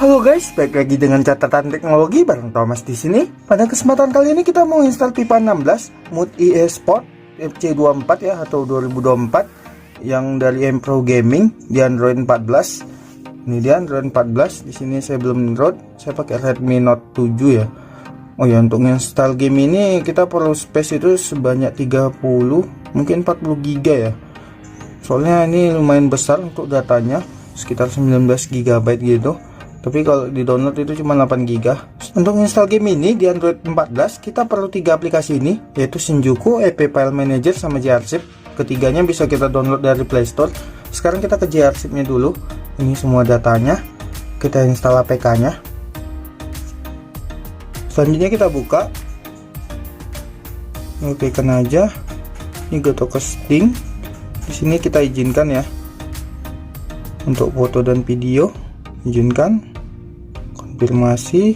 Halo guys, balik lagi dengan catatan teknologi bareng Thomas di sini. Pada kesempatan kali ini kita mau install FIFA 16 Mood EA Sport FC24 ya, atau 2024 yang dari Empro Gaming di Android 14. Ini dia Android 14. Di sini saya belum download, saya pakai Redmi Note 7 ya. Oh ya, untuk install game ini kita perlu space itu sebanyak 30, mungkin 40 GB ya. Soalnya ini lumayan besar untuk datanya, sekitar 19 GB gitu. Tapi kalau di download itu cuma 8 GB. Untuk install game ini di Android 14 kita perlu 3 aplikasi ini, yaitu Shinjuku, EP File Manager, sama JARZIP. Ketiganya bisa kita download dari Play Store. Sekarang kita ke JARZIP-nya dulu. Ini semua datanya. Kita install APK-nya. Selanjutnya kita buka. Oke, kena aja. Ini go to casting. Di sini kita izinkan ya. Untuk foto dan video, izinkan. Konfirmasi.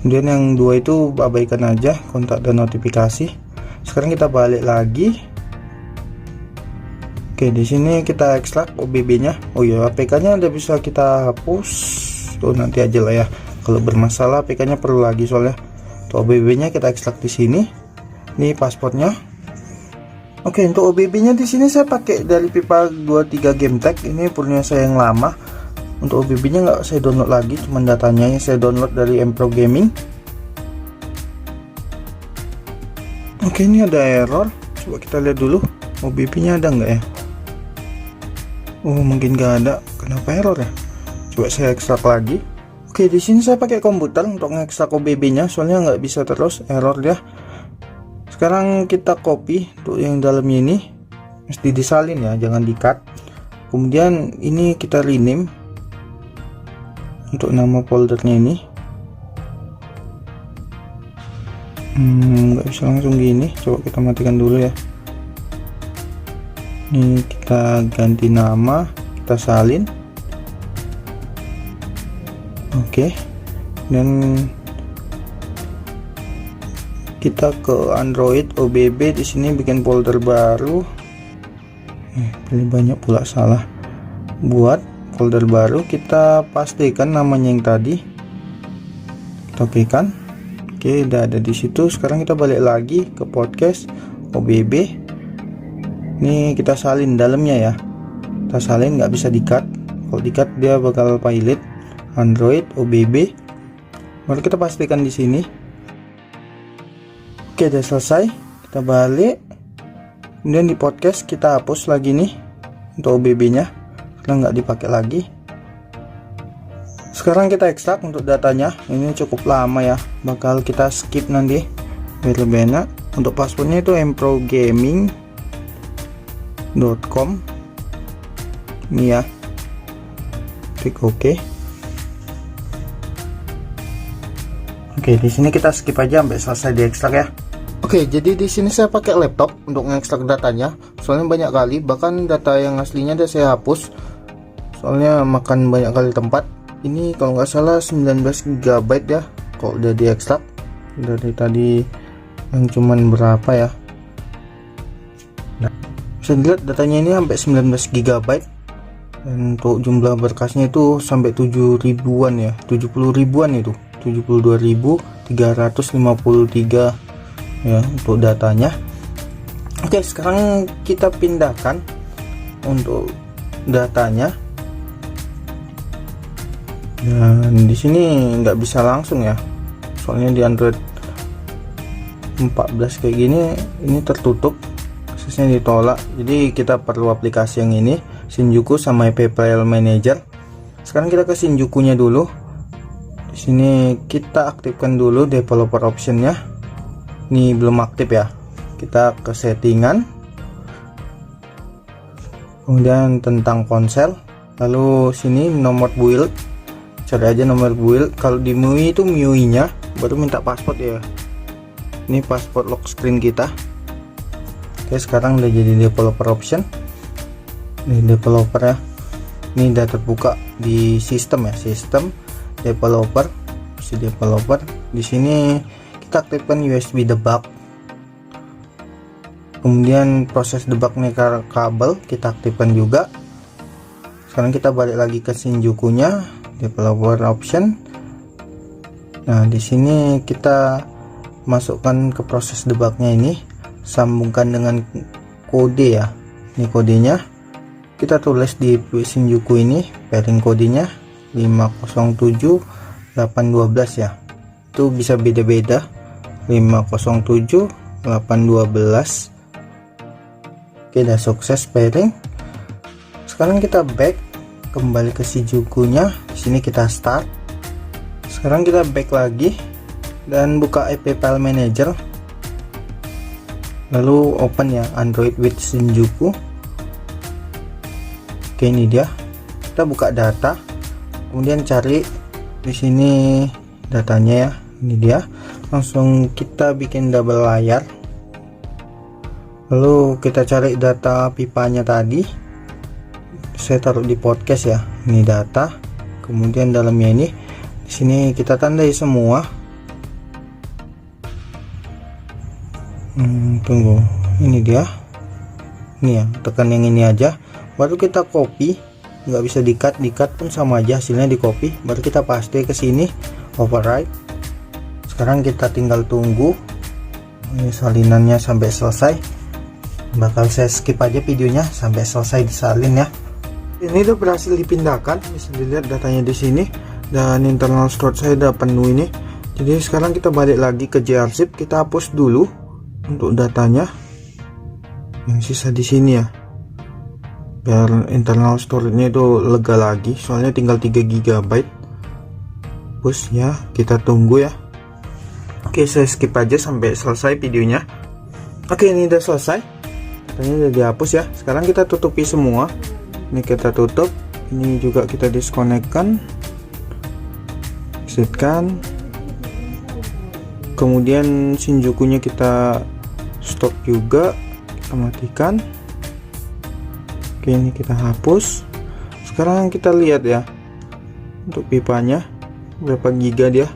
Kemudian yang dua itu abaikan aja, kontak dan notifikasi. Sekarang kita balik lagi. Oke, di sini kita ekstrak OBB-nya. Oh ya, APK-nya udah bisa kita hapus. Oh, nanti aja lah ya. Kalau bermasalah APK-nya perlu lagi soalnya. Tuh, OBB-nya kita ekstrak di sini. Ini paspornya. Oke, untuk OBB-nya di sini saya pakai dari FIFA 23 Game Tag. Ini punya saya yang lama. Untuk OBB-nya nggak saya download lagi, cuman datanya yang saya download dari Empro Gaming. Oke, ini ada error. Coba kita lihat dulu OBB-nya ada nggak ya? Oh, mungkin nggak ada. Kenapa error ya? Coba saya ekstrak lagi. Oke, di sini saya pakai komputer untuk ngekstrak OBB-nya, soalnya nggak bisa terus error ya. Sekarang kita copy untuk yang dalamnya ini, mesti disalin ya, jangan di-cut. Kemudian ini kita rename untuk nama foldernya ini. Nggak bisa langsung gini, coba kita matikan dulu ya. Ini kita ganti nama, kita salin. Oke, dan kita ke Android OBB. Di sini bikin folder baru. Ini banyak pula salah. Buat folder baru, kita pastikan namanya yang tadi. Kita oke kan? Oke, udah ada di situ. Sekarang kita balik lagi ke podcast OBB. Ini kita salin dalamnya ya. Kita salin, nggak bisa di-cut. Kalau di-cut dia bakal pilot. Android OBB. Baru kita pastikan di sini. Oke, udah selesai. Kita balik. Kemudian di podcast kita hapus lagi nih untuk OBB-nya. Karena nggak dipakai lagi. Sekarang kita ekstrak untuk datanya. Ini cukup lama ya, bakal kita skip nanti biar lebih enak. Untuk passwordnya itu emprogaming.com. ini ya, klik OK. Oke, di sini kita skip aja sampai selesai diekstrak ya. Oke, jadi di sini saya pakai laptop untuk ngekstrak datanya. Soalnya banyak kali, bahkan data yang aslinya udah saya hapus. Soalnya makan banyak kali tempat. Ini kalau nggak salah 19 GB ya, kalau udah diekstrak. Dari tadi yang cuman berapa ya. Nah, bisa dilihat datanya ini sampai 19 GB. Dan untuk jumlah berkasnya itu sampai 7 ribuan ya, 70 ribuan itu, 72.353 ya untuk datanya. Oke, sekarang kita pindahkan untuk datanya. Dan di sini nggak bisa langsung ya, soalnya di Android 14 kayak gini ini tertutup, aksesnya ditolak. Jadi kita perlu aplikasi yang ini, Shinjuku sama EP File Manager. Sekarang kita ke Shinjuku-nya dulu. Di sini kita aktifkan dulu developer option-nya. Ini belum aktif ya. Kita ke settingan. Kemudian tentang ponsel. Lalu sini nomor build. Cari aja nomor build. Kalau di MIUI itu MIUI-nya baru minta password ya. Ini password lock screen kita. Oke, sekarang udah jadi developer option. Ini developer ya. Ini udah terbuka di sistem ya, sistem developer, si developer. Di sini kita aktifkan USB debug. Kemudian proses debugnya kabel kita aktifkan juga. Sekarang kita balik lagi ke Shinjuku-nya, developer option. Nah, di sini kita masukkan ke proses debugnya ini, sambungkan dengan kode ya. Ini kodenya. Kita tulis di Shinjuku ini, pairing kodenya 507812 ya. Itu bisa beda-beda, 507 812. Oke, udah sukses pairing. Sekarang kita back kembali ke Shinjuku-nya. Di sini kita start. Sekarang kita back lagi dan buka app file manager. Lalu open ya Android with Shinjuku. Oke, ini dia. Kita buka data. Kemudian cari di sini datanya ya. Ini dia. Langsung kita bikin double layar. Lalu kita cari data pipanya tadi. Saya taruh di podcast ya. Ini data. Kemudian dalamnya ini, di sini kita tandai semua. Tunggu. Ini dia. Ini ya. Tekan yang ini aja. Baru kita copy. Nggak bisa di-cut. Di-cut pun sama aja. Hasilnya di copy. Baru kita paste ke sini. Override. Sekarang kita tinggal tunggu. Ini salinannya sampai selesai. Bakal saya skip aja videonya sampai selesai disalin ya. Ini udah berhasil dipindahkan, bisa dilihat datanya di sini, dan internal storage saya udah penuh ini. Jadi sekarang kita balik lagi ke grzip, kita hapus dulu untuk datanya yang sisa di sini ya, biar internal storage-nya itu lega lagi. Soalnya tinggal 3 GB. Push ya, kita tunggu ya. Oke, saya skip aja sampai selesai videonya. Oke, ini udah selesai. Katanya udah dihapus ya. Sekarang kita tutupi semua. Ini kita tutup. Ini juga kita disconnect-kan. Exit-kan. Kemudian Shinjuku-nya kita stop juga. Kita matikan. Oke, ini kita hapus. Sekarang kita lihat ya. Untuk pipanya. Berapa giga dia.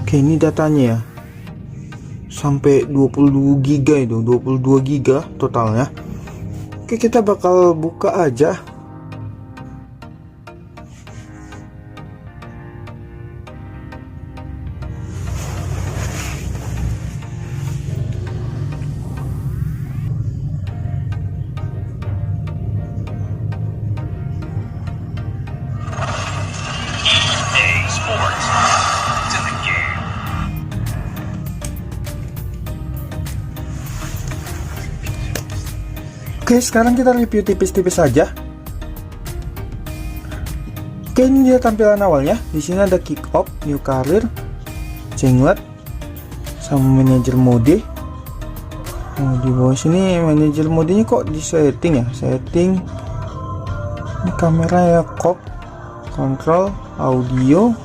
Oke, ini datanya ya. Sampai 22 GB itu, 22 GB totalnya. Oke, kita bakal buka aja. Oke, sekarang kita review tipis-tipis saja. Oke, ini dia tampilan awalnya. Di sini ada kick off, new career, singlet, sama manager mode. Oh, di bawah sini manager modenya kok di setting ya? Setting. Ini kamera ya, cop, control, audio.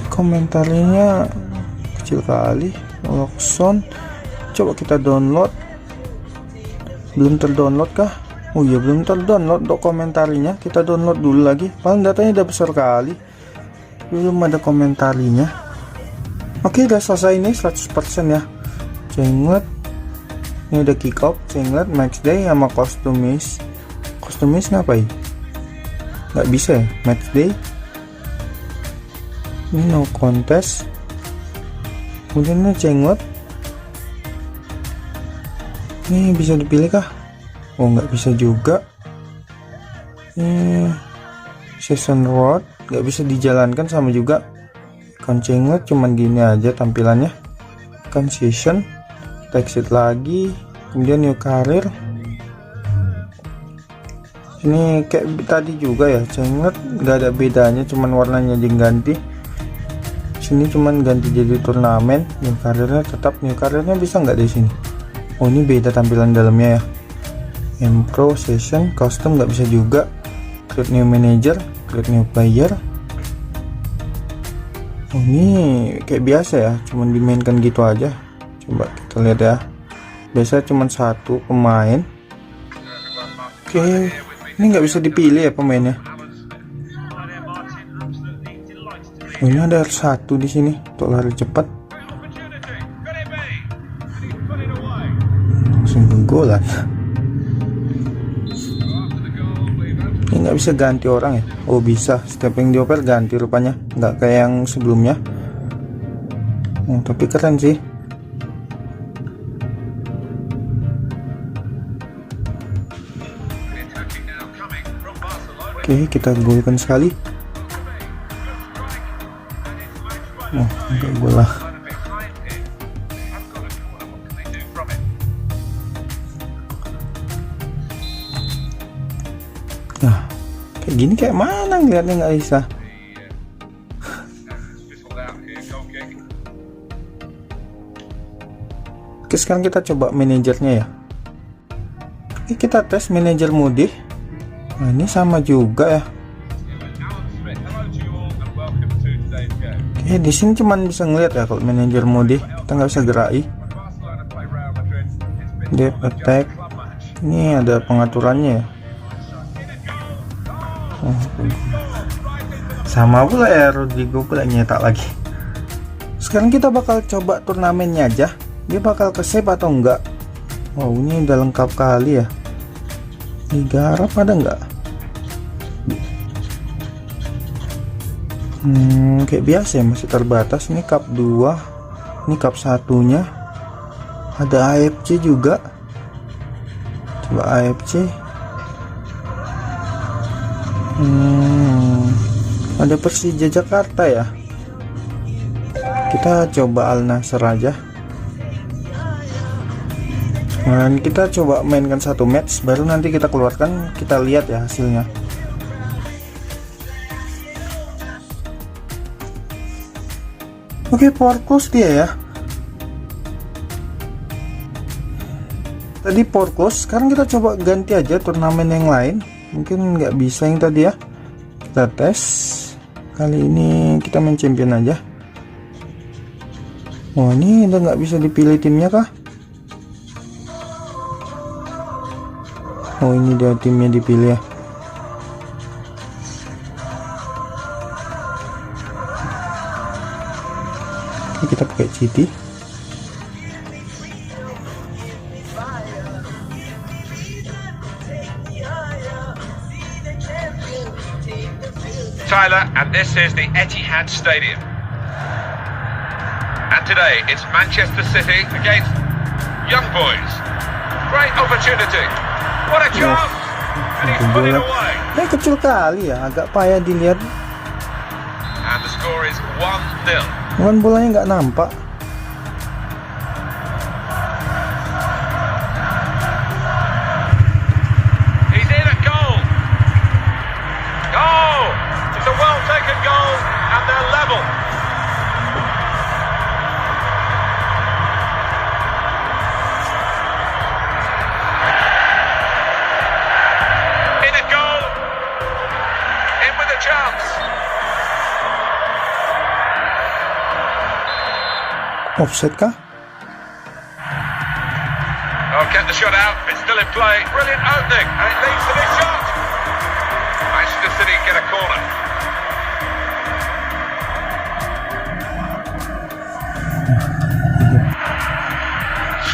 Komentarnya kecil kali. Lock sound. Coba kita download. Belum terdownload kah? Oh iya, belum terdownload untuk komentarinya. Kita download dulu lagi. Paling datanya udah besar kali. Belum ada komentarinya. Oke, udah selesai ini 100% ya. Singlet. Ini udah kick off, singlet, max day sama customize. Customize ngapain? Nggak bisa ya, max day. Ini no contest. Kemudian ini singlet. Ini bisa dipilih kah? Oh, nggak bisa juga. Ini season road nggak bisa dijalankan, sama juga. Kan singlet cuman gini aja tampilannya. Kan season. Kita exit lagi. Kemudian new career. Ini kayak tadi juga ya, singlet nggak ada bedanya, cuman warnanya aja ganti. Sini cuman ganti jadi turnamen. New careernya tetap, new careernya bisa nggak di sini? Oh, ini beda tampilan dalamnya ya. Pro session custom nggak bisa juga. Create new manager, create new player. Oh, ini kayak biasa ya, cuman dimainkan gitu aja. Coba kita lihat ya. Biasa cuman satu pemain. Oke, ini nggak bisa dipilih ya pemainnya. Oh, ini ada R1 di sini untuk lari cepat. Langsung golan. Ini nggak bisa ganti orang ya? Oh bisa, setiap yang dioper ganti rupanya, nggak kayak yang sebelumnya. Oh, tapi keren sih. Oke, kita golkan sekali. Oh, enggak bola. Nah, kayak gini kayak mana ngeliatnya nggak bisa. Oke, sekarang kita coba manajernya ya. Oke, kita tes manajer mode. Nah, ini sama juga ya. Oke, di sini cuman bisa ngeliat ya kalau manajer mode. Kita nggak bisa gerai. Depth attack. Ini ada pengaturannya ya. Oh, sama pula ya, Rodrigo pula nyetak lagi. Sekarang kita bakal coba turnamennya aja. Dia bakal ke save atau enggak. Oh, ini udah lengkap kali ya. Liga Arab ada enggak? Kayak biasa ya, masih terbatas. Ini cup 2, ini cup 1-nya. Ada AFC juga. Coba AFC. Ada Persija Jakarta ya. Kita coba Al Nassr aja. Dan kita coba mainkan satu match, baru nanti kita keluarkan, kita lihat ya hasilnya. Oke, power close dia ya. Tadi power close, sekarang kita coba ganti aja turnamen yang lain. Mungkin nggak bisa yang tadi ya. Kita tes. Kali ini kita main champion aja. Oh, ini udah nggak bisa dipilih timnya kah? Oh, ini dia timnya dipilih ya. Oke, kita pakai City. Tyler, and this is the Etihad Stadium. And today it's Manchester City against Young Boys. Great opportunity. What a chance! And he's put it away. Ini kecil kali ya, agak payah dilihat. And the score is 1-0. Bukan, bolanya nggak nampak. He's in at goal. Goal! It's a well-taken goal, and they're level. In at goal. In with a chance. Offset kah? Oh, get the shot out. It's still in play. Brilliant opening, and it leads to this shot. Manchester City get a corner.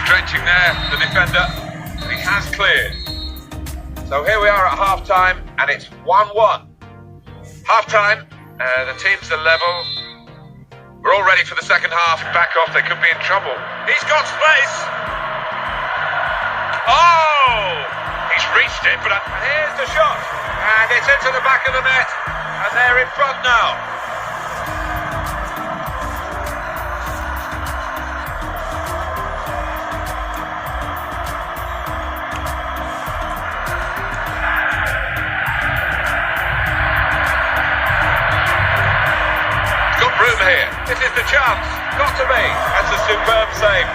Stretching there, the defender. He has cleared. So here we are at half-time, and it's 1-1. Half-time, the teams are level. We're all ready for the second half. Back off, they could be in trouble. He's got space. Oh! He's reached it, but here's the shot. And it's into the back of the net. And they're in front now. Got room here. This is the chance. Got to be. That's a superb save.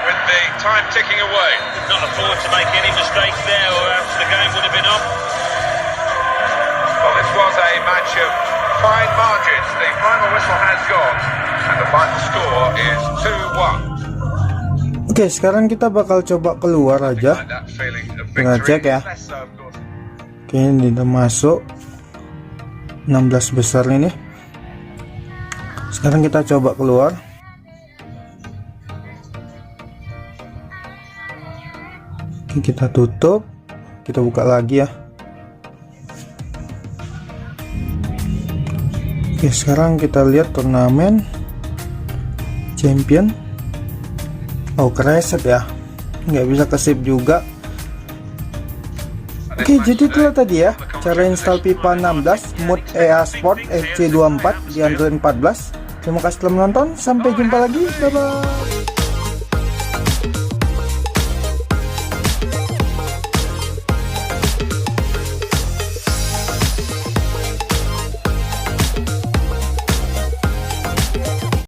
With the time ticking away. Not afford to make any mistakes there, or else the game would have been on. Well, this was a match of fine margins. The final whistle has gone, and the final score is 2-1. Oke, sekarang kita bakal coba keluar aja. Like that feeling of Kita victory. cek ya. Less so, of course. Oke, ini udah masuk 16 besar ini. Sekarang kita coba keluar. Oke, kita tutup. Kita buka lagi ya. Oke, sekarang kita lihat turnamen champion. Oh, kereset ya, nggak bisa ke save juga. Oke, jadi itulah tadi ya cara install FIFA 16 Mood EA Sport FC24 di Android 14. Terima kasih telah menonton, sampai jumpa lagi, bye bye.